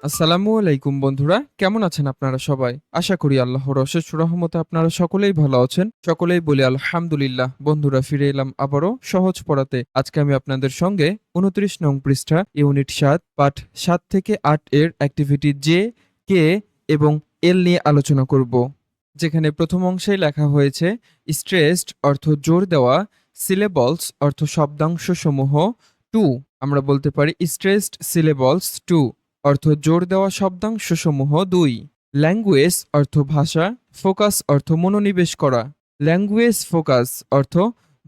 আসসালামু আলাইকুম বন্ধুরা, কেমন আছেন আপনারা সবাই? আশা করি আল্লাহর অশেষ রহমতে আপনারা সকলেই ভালো আছেন। সকলেই বলি আলহামদুলিল্লাহ। বন্ধুরা, ফিরে এলাম আবারও সহজ পড়াতে। আজকে আমি আপনাদের সঙ্গে ২৯ নং পৃষ্ঠা ইউনিট ৭ পাঠ ৭ থেকে ৮ এর অ্যাক্টিভিটি জে, কে এবং এল নিয়ে আলোচনা করব। যেখানে প্রথম অংশে লেখা হয়েছে স্ট্রেসড অর্থ জোর দেওয়া, সিলেবলস অর্থ শব্দাংশসমূহ, টু আমরা বলতে পারি স্ট্রেসড সিলেবলস টু অর্থ জোর দেওয়া শব্দাংশসমূহ ২। ল্যাঙ্গুয়েজ অর্থ ভাষা, ফোকাস অর্থ মনোনিবেশ করা। ল্যাঙ্গুয়েজ ফোকাস অর্থ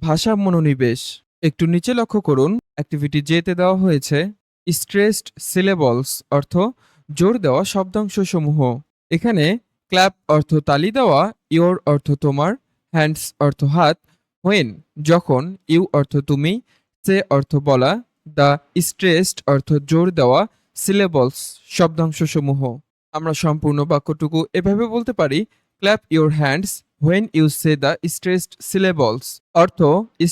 ভাষা মনোনিবেশ। একটু নিচে লক্ষ্য করুন, অ্যাক্টিভিটি জেতে দেওয়া হয়েছে স্ট্রেসড সিলেবলস অর্থ জোর দেওয়া শব্দাংশসমূহ। এখানে ক্ল্যাপ অর্থ তালি দেওয়া, ইয়োর অর্থ তোমার, হ্যান্ডস অর্থ হাত, হোয়েন যখন, ইউ অর্থ তুমি, সে অর্থ বলা, দ্য স্ট্রেসড অর্থ জোর দেওয়া সিলেবলস শব্দাংশসমূহ। আমরা সম্পূর্ণ বাক্যটুকু এভাবে বলতে পারি, clap your hands when you say the stressed syllables. অর্থ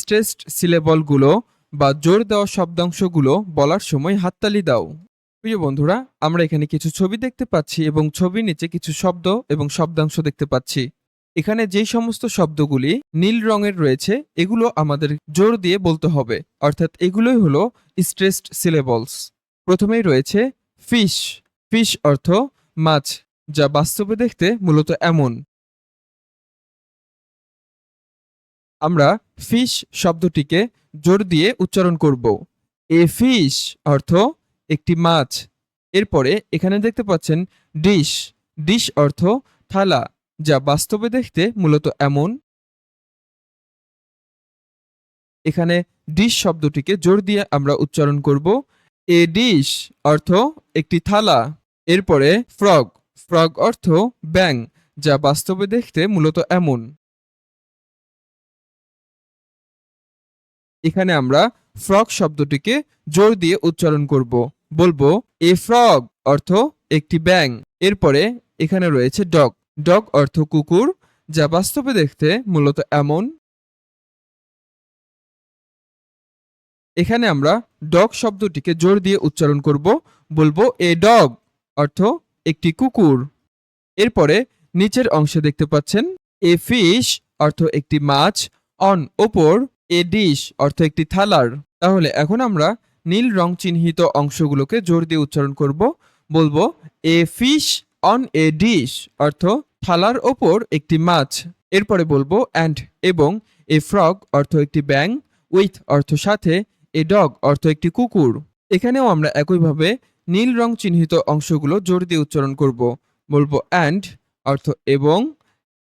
স্ট্রেসড সিলেবলগুলো বা জোর দেওয়া শব্দাংশগুলো বলার সময় হাততালি দাও। প্রিয় বন্ধুরা, আমরা এখানে কিছু ছবি দেখতে পাচ্ছি এবং ছবির নিচে কিছু শব্দ এবং শব্দাংশ দেখতে পাচ্ছি। এখানে যেই সমস্ত শব্দগুলি নীল রঙের রয়েছে এগুলো আমাদের জোর দিয়ে বলতে হবে, অর্থাৎ এগুলোই হলো স্ট্রেসড সিলেবলস। প্রথমেই রয়েছে ফিশ। ফিশ অর্থ মাছ, যা বাস্তবে দেখতে মূলত এমন। আমরা ফিশ শব্দটিকে জোর দিয়ে উচ্চারণ করব। এ ফিশ অর্থ একটি মাছ। এরপরে এখানে দেখতে পাচ্ছেন ডিশ। ডিশ অর্থ থালা, যা বাস্তবে দেখতে মূলত এমন। এখানে ডিশ শব্দটিকে জোর দিয়ে আমরা উচ্চারণ করব, এ ডিশ অর্থ একটি থালা। এরপরে ফ্রগ। ফ্রগ অর্থ ব্যাঙ, যা বাস্তবে দেখতে মূলত এমন। এখানে আমরা ফ্রগ শব্দটিকে জোর দিয়ে উচ্চারণ করব, বলবো এ ফ্রগ অর্থ একটি ব্যাঙ। এরপরে এখানে রয়েছে ডগ। ডগ অর্থ কুকুর, যা বাস্তবে দেখতে মূলত এমন। এখানে আমরা ডগ শব্দটিকে জোর দিয়ে উচ্চারণ করব, বলবো এ ডগ অর্থ একটি কুকুর। এরপরে নিচের অংশে দেখতে পাচ্ছেন এ ফিশ অর্থ একটি মাছ, অন ওপর, এ ডিশ অর্থ একটি থালার। তাহলে এখন আমরা নীল রং চিহ্নিত অংশগুলোকে জোর দিয়ে উচ্চারণ করব, বলবো a fish on a dish অর্থ থালার ওপর একটি মাছ। এরপরে বলবো অ্যান্ড এবং, এ ফ্রগ অর্থ একটি ব্যাঙ, উইথ অর্থ সাথে, এ ডগ অর্থ একটি কুকুর। এখানেও আমরা একইভাবে নীল রং চিহ্নিত অংশগুলো জোর দিয়ে উচ্চারণ করব, বলবো অ্যান্ড অর্থ এবং,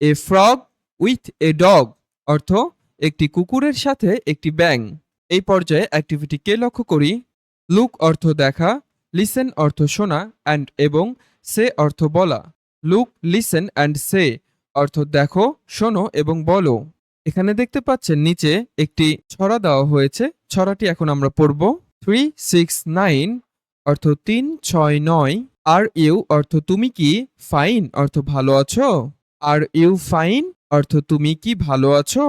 এ ফ্রগ উইথ এ ডগ অর্থ একটি কুকুরের সাথে একটি ব্যাঙ। এই পর্যায়ে অ্যাক্টিভিটি কে লক্ষ্য করি। লুক অর্থ দেখা, লিসেন অর্থ শোনা, অ্যান্ড এবং, সে অর্থ বলা। লুক, লিসেন অ্যান্ড সে অর্থ দেখো, শোনো এবং বলো। এখানে দেখতে পাচ্ছেন নিচে একটি ছড়া দেওয়া হয়েছে। ছড়াটি এখন আমরা পড়ব। 369 অর্থ 369। আর ইউ অর্থ তুমি কি, ফাইন অর্থ ভালো আছো। আর ইউ ফাইন অর্থ তুমি কি ভালো আছো।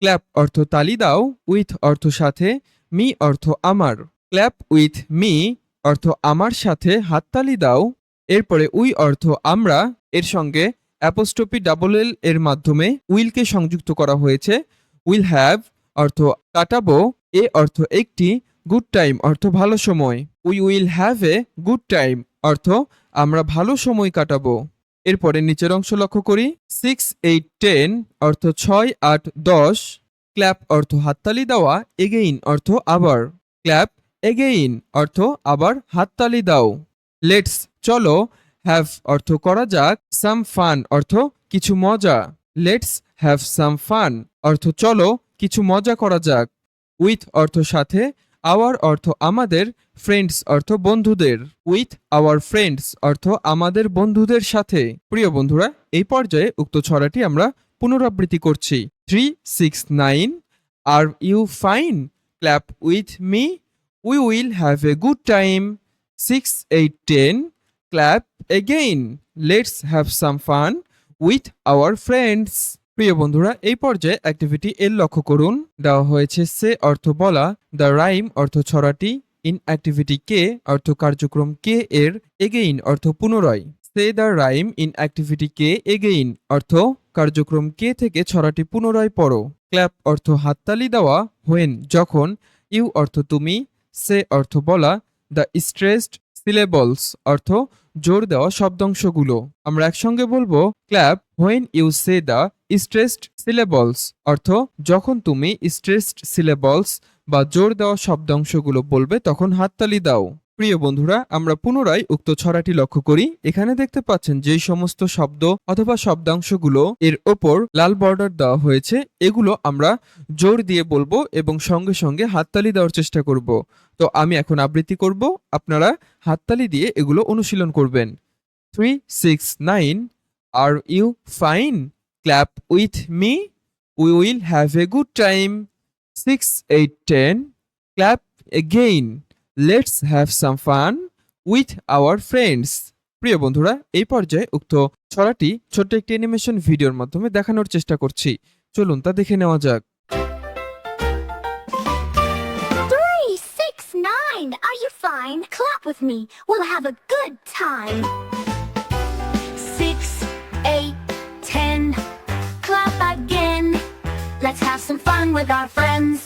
ক্ল্যাপ অর্থ তালি দাও, উইথ অর্থ সাথে, মি অর্থ আমার। ক্ল্যাপ উইথ মি অর্থ আমার সাথে হাততালি দাও। এরপরে উই অর্থ আমরা, এর সঙ্গে অ্যাপোস্ট্রফি ডাবল এল এর মাধ্যমে উইলকে সংযুক্ত করা হয়েছে। উইল হ্যাভ অর্থ কাটাবো, এ অর্থ একটি, গুড টাইম অর্থ ভালো সময়। We will have a good time অর্থ আমরা ভালো সময় কাটাবো। এরপরে নিচের অংশ লক্ষ্য করি। 6, 8, 10 অর্থ 6, 8, 10। ক্ল্যাপ অর্থ হাততালি দেওয়া, এগেইন অর্থ আবার। ক্ল্যাপ এগেইন অর্থ আবার হাততালি দাও। লেটস চলো, হ্যাভ অর্থ করা যাক, সাম ফান অর্থ কিছু মজা। লেটস হ্যাভ সাম ফান অর্থ চলো কিছু মজা করা যাক। উইথ অর্থ সাথে, আওয়ার অর্থ আমাদের, ফ্রেন্ডস অর্থ বন্ধুদের। উইথ আওয়ার ফ্রেন্ডস অর্থ আমাদের বন্ধুদের সাথে। প্রিয় বন্ধুরা, এই পর্যায়ে উক্ত ছড়াটি আমরা পুনরাবৃত্তি করছি। 369 are you fine, clap with me, we will have a good time. 6, 8, 10 clap again, let's have some fun with our friends. প্রিয় বন্ধুরা, এই পর্যায়ে অ্যাক্টিভিটি এর লক্ষ্য করুন। দেওয়া হয়েছে সে অর্থ বলা, দ্য রাইম অর্থ ছড়াটি, ইন অ্যাক্টিভিটি কে অর্থ কার্যক্রম কে এর এগেইন অর্থ পুনরায়। Say the rhyme in activity কে এগেইন অর্থ কার্যক্রম কে থেকে ছড়াটি পুনরায় পড়ো। ক্ল্যাপ অর্থ হাততালি দেওয়া। হোয়েন যখন। ইউ অর্থ তুমি। সে অর্থ বলা। দ্য স্ট্রেসড সিলেবলস অর্থ জোর দেওয়া শব্দাংশগুলো। আমরা একসঙ্গে বলবো clap when you say the stressed syllables অর্থ যখন তুমি স্ট্রেসড সিলেবলস বা জোর দেওয়া শব্দাংশগুলো বলবে তখন হাততালি দাও। প্রিয় বন্ধুরা, আমরা পুনরায় উক্ত ছড়াটি লক্ষ্য করি। এখানে দেখতে পাচ্ছেন যেই সমস্ত শব্দ অথবা শব্দাংশগুলো এর ওপর লাল বর্ডার দেওয়া হয়েছে এগুলো আমরা জোর দিয়ে বলবো এবং সঙ্গে সঙ্গে হাততালি দেওয়ার চেষ্টা করব। তো আমি এখন আবৃত্তি করব, আপনারা হাততালি দিয়ে এগুলো অনুশীলন করবেন। 3, 6, 9 are you fine? Clap with me, we will have a good time. 6, 8, 10 clap again, let's have some fun with our friends. প্রিয় বন্ধুরা, এই পর্যায়ে উক্ত ছড়াটি ছোট্ট একটি অ্যানিমেশন ভিডিওর মাধ্যমে দেখানোর চেষ্টা করছি। চলুন তা দেখে নেওয়া যাক। 3, 6, 9. Are you fine? Clap with me. We'll have a good time. 6, 8, 10. Clap again. Let's have some fun with our friends.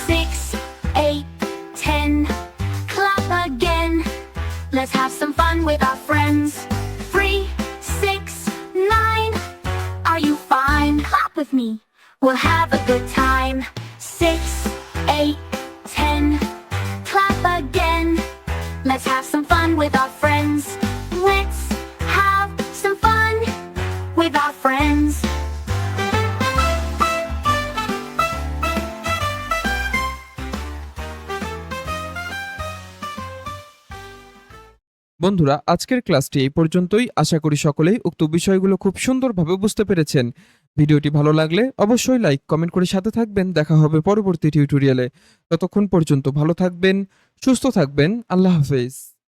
6, 8, 10. Clap again. Let's have some fun with our friends. 3, 6, 9. Are you fine? Clap with me. We'll have a good time. 6, 8, 10. Clap again. Let's have some fun with our friends. Let's have some fun with our friends. বন্ধুরা, আজকের ক্লাসটি এই পর্যন্তই। আশা করি সকলেই উক্ত বিষয়গুলো খুব সুন্দরভাবে বুঝতে পেরেছেন। ভিডিওটি ভালো লাগলে অবশ্যই লাইক কমেন্ট করে সাথে থাকবেন। দেখা হবে পরবর্তী টিউটোরিয়ালে। ততক্ষণ পর্যন্ত ভালো থাকবেন, সুস্থ থাকবেন। আল্লাহ হাফেজ।